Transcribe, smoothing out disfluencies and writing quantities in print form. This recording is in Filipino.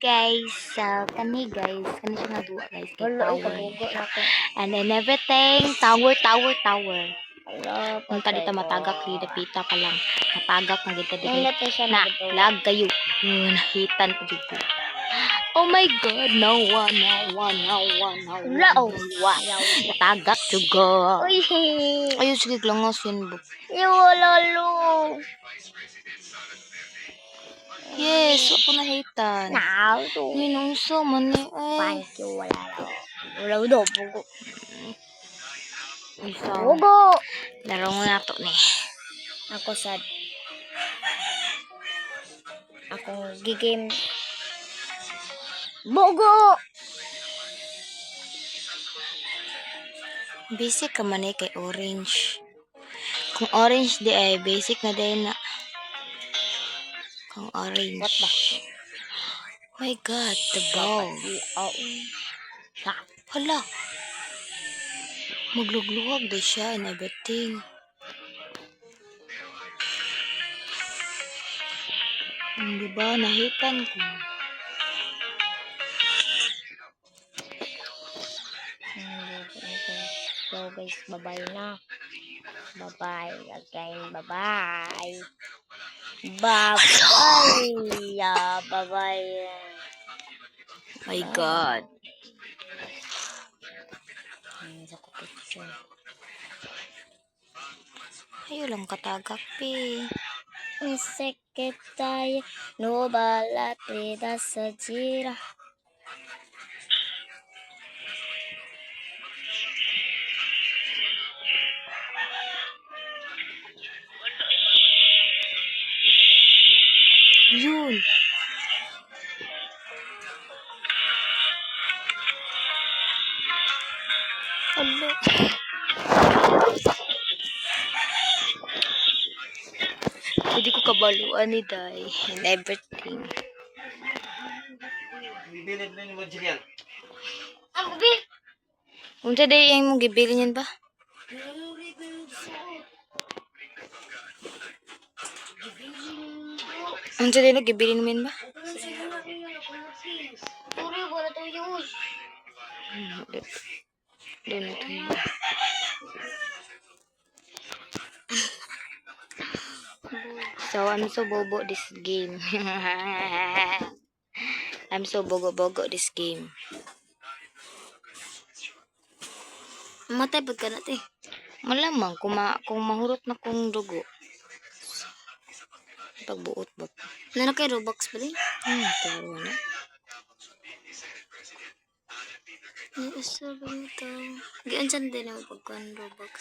guys. So, kani guys. Kani siya nga duwa guys. Kay Wala, tower. kabugo na ako. And then everything. Tower. Wala, Kung tadi ta matagak di dapita pa lang. Matagak na gid di Nindot na siya na nagduwa. lag kayo. Nahitan ko dito. Oh my god, no one. Wala, oh. Matagak juga. Uy, Ayun, sige langos yun. lalo. Yes, ako nahitan. Now, to. Minungso man ni. Ay. Thank you, wala daw. Wala daw, bugo. Isa. Bugo. Laro mo na to ni. Ako sad. Akong gigame. Bugo! Basic ka man eh kay orange. Kung orange di ay basic na din na. Kung orange. What ba? My god, the ball. Hala. Maglugluwag din siya and everything. Diba, nahitan ko. So guys, bye-bye na. Bye-bye again. Bye-bye. Bye-bye. Yeah, bye-bye. My god. Sa picture. Ayaw lang katagak, pi. Sekretary no balate da sajira. Yun. Hala. Hindi ko kabaluan ni Day and everything. Bibilid na yung material. Ang gabi. Unsa day yung mong gibili niyan ba? Unsa day na gibili niyan ba? Turi wala to use. Di na to yun. So, I'm so bobo this game. I'm so bogo this game. Matay pag ka natin. Malamang kung mahurot na kong dugo. Pagbuot ba? Nana kay Robux pa din? Taro na. Ay, asa ba ito? Gaan dyan din ang pagkuhan Robux.